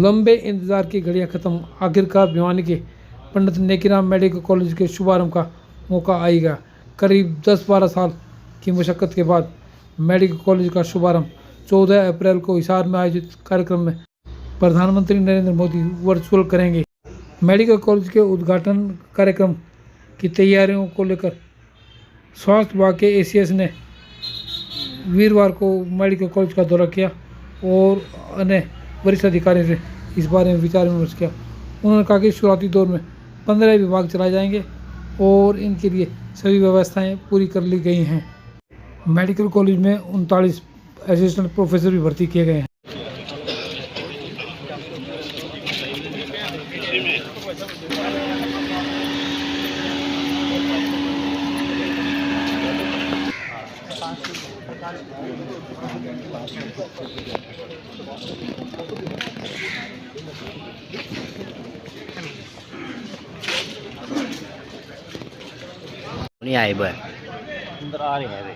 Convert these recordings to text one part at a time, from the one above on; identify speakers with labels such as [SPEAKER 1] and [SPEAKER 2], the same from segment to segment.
[SPEAKER 1] लंबे इंतज़ार की घड़ियां ख़त्म, आखिरकार भिवानी के पंडित नेकीराम मेडिकल कॉलेज के शुभारंभ का मौका आ गया। करीब 10-12 साल की मशक्क़त के बाद मेडिकल कॉलेज का शुभारंभ 14 अप्रैल को हिसार में आयोजित कार्यक्रम में प्रधानमंत्री नरेंद्र मोदी वर्चुअल करेंगे। मेडिकल कॉलेज के उद्घाटन कार्यक्रम की तैयारियों को लेकर स्वास्थ्य विभाग के एसीएस ने वीरवार को मेडिकल कॉलेज का दौरा किया और अन्य वरिष्ठ अधिकारियों से इस बारे में विचार विमर्श किया। उन्होंने कहा कि शुरुआती दौर में 15 विभाग चलाए जाएंगे और इनके लिए सभी व्यवस्थाएं पूरी कर ली गई हैं। मेडिकल कॉलेज में 39 असिस्टेंट प्रोफेसर भी भर्ती किए गए हैं।
[SPEAKER 2] नहीं आए बस अंदर आ रहे हैं वे।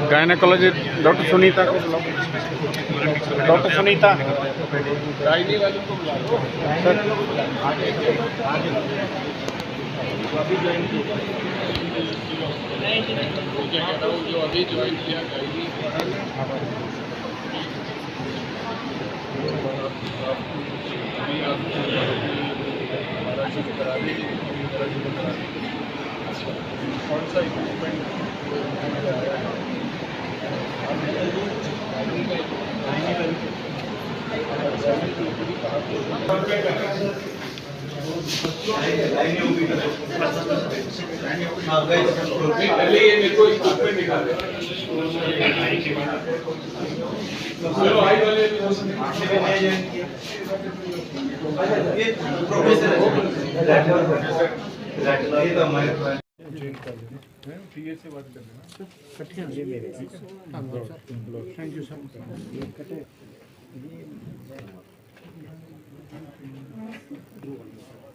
[SPEAKER 3] गायनेकोलॉजी डॉक्टर सुनीता को बुलाओ। डॉक्टर सुनीता गायनी वाली को बुलाओ सर। अभी ज्वाइन किया जो अभी ज्वाइन किया गायनी करा देंगे। कौन सा इक्विपमेंट पहले ये मेरे को इक्विपमेंट निकाल दे। चलो हाई वाले ठीक से बात कर लेना। Thank you sir.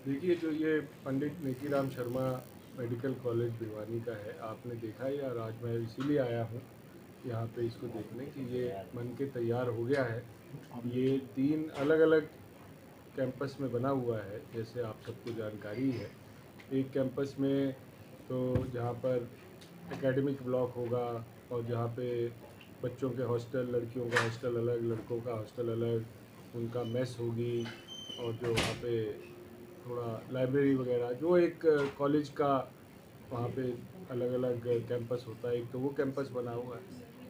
[SPEAKER 3] देखिए जो ये पंडित नेकीराम शर्मा मेडिकल कॉलेज भिवानी का है, आपने देखा ही और आज मैं इसीलिए आया हूँ यहाँ पे इसको देखने कि ये बन के तैयार हो गया है। ये 3 अलग अलग कैंपस में बना हुआ है, जैसे आप सबको जानकारी है। एक कैंपस में तो जहाँ पर एकेडमिक ब्लॉक होगा और जहाँ पे बच्चों के हॉस्टल, लड़कियों का हॉस्टल अलग, लड़कों का हॉस्टल अलग, उनका मेस होगी और जो वहाँ पे थोड़ा लाइब्रेरी वगैरह जो एक कॉलेज का वहाँ पे अलग अलग कैंपस होता है। एक तो वो कैंपस बना हुआ है।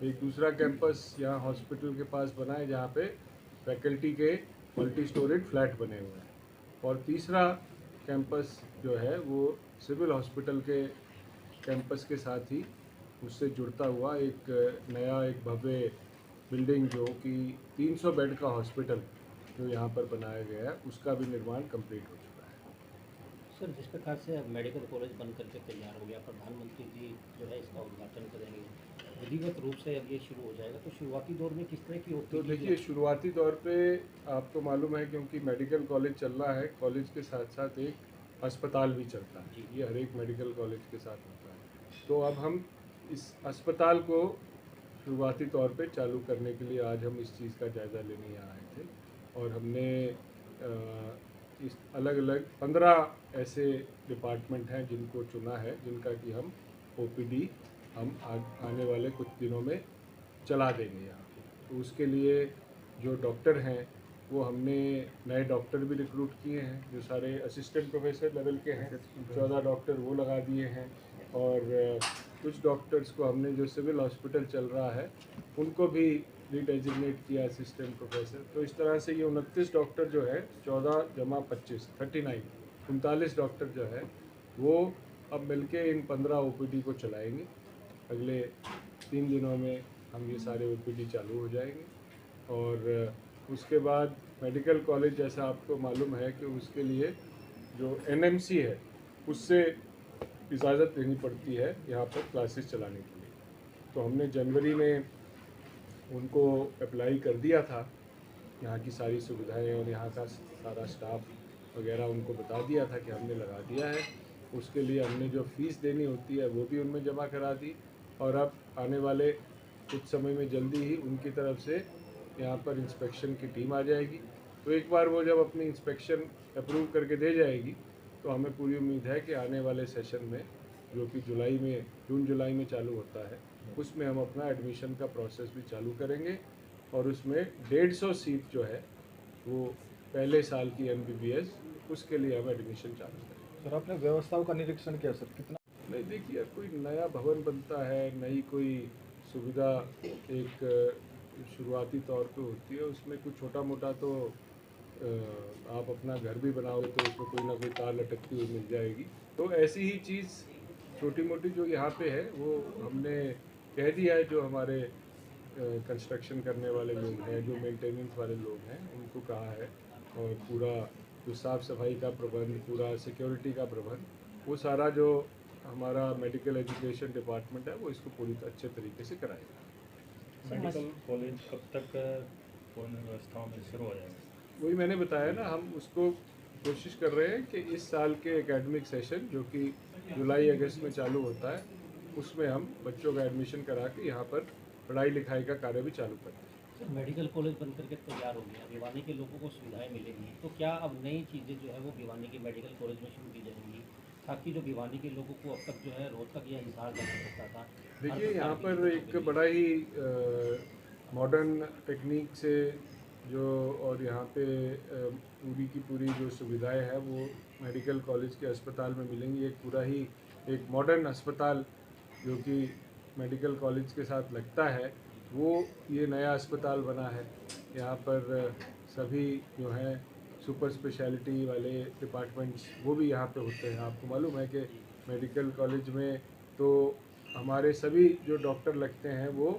[SPEAKER 3] एक दूसरा कैंपस यहाँ हॉस्पिटल के पास बना है जहाँ पे फैकल्टी के मल्टी स्टोरेड फ्लैट बने हुए हैं। और तीसरा कैंपस जो है वो सिविल हॉस्पिटल के कैंपस के साथ ही उससे जुड़ता हुआ एक नया एक भव्य बिल्डिंग जो कि 300 बेड का हॉस्पिटल जो यहाँ पर बनाया गया है, उसका भी निर्माण कंप्लीट हो चुका है।
[SPEAKER 2] सर जिस प्रकार से अब मेडिकल कॉलेज बन करके तैयार हो गया, प्रधानमंत्री जी जो है इसका उद्घाटन करेंगे, विधिवत रूप से अब ये शुरू हो जाएगा, तो शुरुआती दौर में किस तरह की
[SPEAKER 3] तो देखिए शुरुआती दौर पे आपको मालूम है क्योंकि मेडिकल कॉलेज चल रहा है, कॉलेज के साथ साथ एक अस्पताल भी चलता है। ये हर एक मेडिकल कॉलेज के साथ होता है। तो अब हम इस अस्पताल को शुरुआती तौर पे चालू करने के लिए आज हम इस चीज़ का जायज़ा लेने यहाँ आए थे और हमने इस अलग अलग 15 ऐसे डिपार्टमेंट हैं जिनको चुना है, जिनका कि हम OPD हम आने वाले कुछ दिनों में चला देंगे यहाँ पे। तो उसके लिए जो डॉक्टर हैं वो हमने नए डॉक्टर भी रिक्रूट किए हैं, जो सारे असिस्टेंट प्रोफेसर लेवल के हैं। 14 डॉक्टर वो लगा दिए हैं, और कुछ डॉक्टर्स को हमने जो सिविल हॉस्पिटल चल रहा है उनको भी रिडेजिग्नेट किया असिस्टेंट प्रोफेसर। तो इस तरह से ये 29 डॉक्टर जो है 14 जमा 25 39 39 डॉक्टर जो है वो अब मिलके इन 15 OPD को चलाएंगे। अगले 3 दिनों में हम ये सारे OPD चालू हो जाएंगे। और उसके बाद मेडिकल कॉलेज, जैसा आपको मालूम है कि उसके लिए जो NMC है उससे इजाज़त लेनी पड़ती है यहाँ पर क्लासेस चलाने के लिए। तो हमने जनवरी में उनको अप्लाई कर दिया था, यहाँ की सारी सुविधाएं और यहाँ का सारा स्टाफ वगैरह उनको बता दिया था कि हमने लगा दिया है। उसके लिए हमने जो फ़ीस देनी होती है वो भी उनमें जमा करा दी, और अब आने वाले कुछ समय में जल्दी ही उनकी तरफ से यहाँ पर इंस्पेक्शन की टीम आ जाएगी। तो एक बार वो जब अपनी इंस्पेक्शन अप्रूव करके दे जाएगी तो हमें पूरी उम्मीद है कि आने वाले सेशन में, जो कि जून जुलाई में चालू होता है, उसमें हम अपना एडमिशन का प्रोसेस भी चालू करेंगे। और उसमें 150 सीट जो है वो पहले साल की MBBS, उसके लिए हम एडमिशन चालू करेंगे।
[SPEAKER 4] सर आपने व्यवस्थाओं का निरीक्षण किया सर, कितना?
[SPEAKER 3] नहीं, देखिए, कोई नया भवन बनता है, नई कोई सुविधा एक शुरुआती तौर पे होती है, उसमें कुछ छोटा मोटा तो आप अपना घर भी बनाओगे तो उसमें कोई ना कोई तार लटकती हुई मिल जाएगी। तो ऐसी ही चीज़ छोटी मोटी जो यहाँ पे है वो हमने कह दिया है, जो हमारे कंस्ट्रक्शन करने वाले लोग हैं, जो मेंटेनेंस वाले लोग हैं, उनको कहा है। और पूरा जो साफ़ सफाई का प्रबंध, पूरा सिक्योरिटी का प्रबंध, वो सारा जो हमारा मेडिकल एजुकेशन डिपार्टमेंट है वो इसको पूरी अच्छे तरीके से कराएगा।
[SPEAKER 5] मेडिकल कॉलेज कब तक पूर्ण व्यवस्थाओं में शुरू हो जाएगा?
[SPEAKER 3] वही मैंने बताया ना, हम उसको कोशिश कर रहे हैं कि इस साल के एकेडमिक सेशन, जो कि जुलाई अगस्त में चालू होता है, उसमें हम बच्चों का एडमिशन करा के यहाँ पर पढ़ाई लिखाई का कार्य भी चालू करें।
[SPEAKER 2] सर, मेडिकल कॉलेज बन करके तैयार हो गया, भिवानी के लोगों को सुविधाएं मिलेंगी, तो क्या अब नई चीज़ें जो है वो भिवानी के मेडिकल कॉलेज में शुरू की जाएंगी, ताकि जो भिवानी के लोगों को अब तक जो है रोहतक या हिसार जाना पड़ता था?
[SPEAKER 3] देखिए, यहाँ पर एक बड़ा ही मॉडर्न टेक्निक से जो, और यहाँ पे पूरी की पूरी जो सुविधाएं हैं वो मेडिकल कॉलेज के अस्पताल में मिलेंगी। एक पूरा ही एक मॉडर्न अस्पताल जो कि मेडिकल कॉलेज के साथ लगता है, वो ये नया अस्पताल बना है। यहाँ पर सभी जो हैं सुपर स्पेशलिटी वाले डिपार्टमेंट्स वो भी यहाँ पे होते हैं। आपको मालूम है कि मेडिकल कॉलेज में तो हमारे सभी जो डॉक्टर लगते हैं वो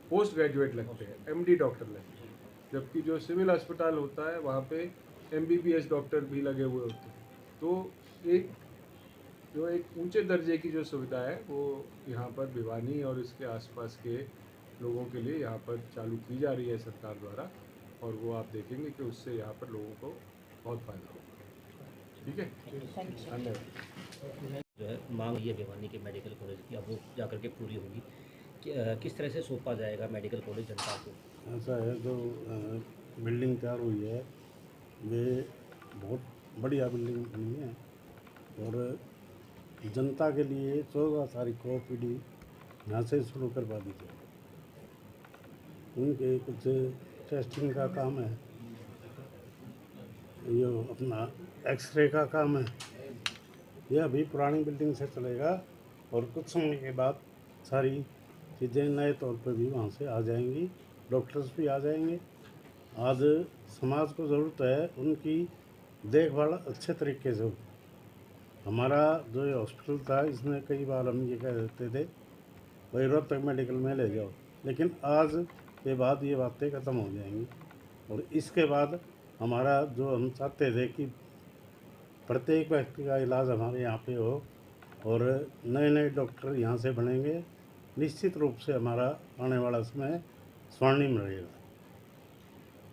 [SPEAKER 3] पोस्ट ग्रेजुएट लगते हैं, MD डॉक्टर लगते हैं, जबकि जो सिविल अस्पताल होता है वहाँ पे MBBS डॉक्टर भी लगे हुए होते हैं। तो एक ऊंचे दर्जे की जो सुविधा है वो यहाँ पर भिवानी और इसके आसपास के लोगों के लिए यहाँ पर चालू की जा रही है सरकार द्वारा, और वो आप देखेंगे कि उससे यहाँ पर लोगों को बहुत फ़ायदा होगा। ठीक है, धन्यवाद।
[SPEAKER 2] जो है मांग ये भिवानी के मेडिकल कॉलेज की, अब वो जाकर के पूरी होगी। किस तरह से सौंपा जाएगा मेडिकल कॉलेज जनता को?
[SPEAKER 6] ऐसा है, जो बिल्डिंग तैयार हुई है वे बहुत बढ़िया बिल्डिंग बनी है, और जनता के लिए 14 तारीख को OPD यहाँ से शुरू करवा दी जाए। उनके कुछ टेस्टिंग का काम है, ये अपना एक्सरे का काम है, ये अभी पुरानी बिल्डिंग से चलेगा, और कुछ समय के बाद सारी चीज़ें नए तौर पर भी वहाँ से आ जाएंगी, डॉक्टर्स भी आ जाएंगे। आज समाज को ज़रूरत है उनकी देखभाल अच्छे तरीके से हो। हमारा जो ये हॉस्पिटल था, इसमें कई बार हम ये कह देते थे भाई रोहतक मेडिकल में ले जाओ, लेकिन आज के बाद ये बातें ख़त्म हो जाएंगी। और इसके बाद हमारा जो हम चाहते थे कि प्रत्येक व्यक्ति का इलाज हमारे यहाँ पे हो, और नए नए डॉक्टर यहाँ से बनेंगे, निश्चित रूप से हमारा आने वाला समय स्वर्णिम रहेगा।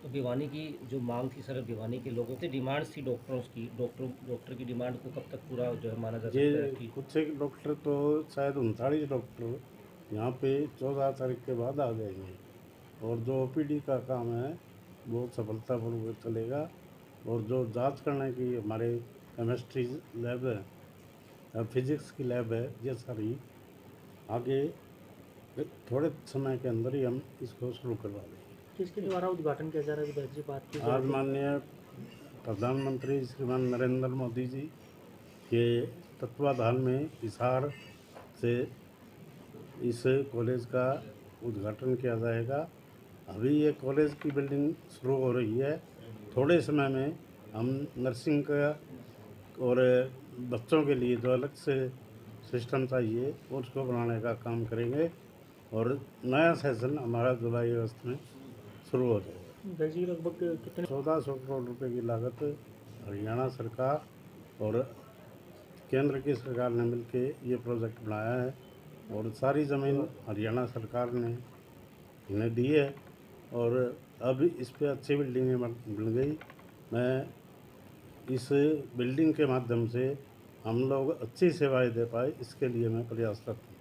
[SPEAKER 2] तो भिवानी की जो मांग थी सर, भिवानी के लोगों की डिमांड्स थी डॉक्टरों की, डॉक्टर की डिमांड को कब तक पूरा जो है माना जा सकता है
[SPEAKER 6] ये
[SPEAKER 2] कि?
[SPEAKER 6] कुछ एक डॉक्टर तो शायद 39 डॉक्टर यहाँ पे 14 तारीख के बाद आ जाएंगे, और जो OPD का काम है बहुत सफलतापूर्वक चलेगा। और जो जांच करने की हमारे केमिस्ट्री लैब है, फिजिक्स की लैब है, ये सारी आगे थोड़े समय के अंदर ही हम इसको शुरू करवा देंगे।
[SPEAKER 7] किसके द्वारा उद्घाटन किया जा रहा है विधायक जी, बात की
[SPEAKER 6] आज माननीय प्रधानमंत्री श्रीमान नरेंद्र मोदी जी के तत्वाधान में हिसार से इस कॉलेज का उद्घाटन किया जाएगा। अभी ये कॉलेज की बिल्डिंग शुरू हो रही है। थोड़े समय में हम नर्सिंग का और बच्चों के लिए जो अलग से सिस्टम चाहिए उसको बनाने का काम करेंगे और नया सेशन हमारा जुलाई अगस्त में शुरू हो जाएगा।
[SPEAKER 7] विधायक जी लगभग कितने
[SPEAKER 6] 1400 करोड़ रुपए की लागत हरियाणा सरकार और केंद्र की सरकार ने मिलके ये प्रोजेक्ट बनाया है और सारी ज़मीन हरियाणा सरकार ने इन्हें दी है और अब इस पे अच्छी बिल्डिंगें बन गई। मैं इस बिल्डिंग के माध्यम से हम लोग अच्छी सेवाएं दे पाए, इसके लिए मैं प्रयासरत हूँ।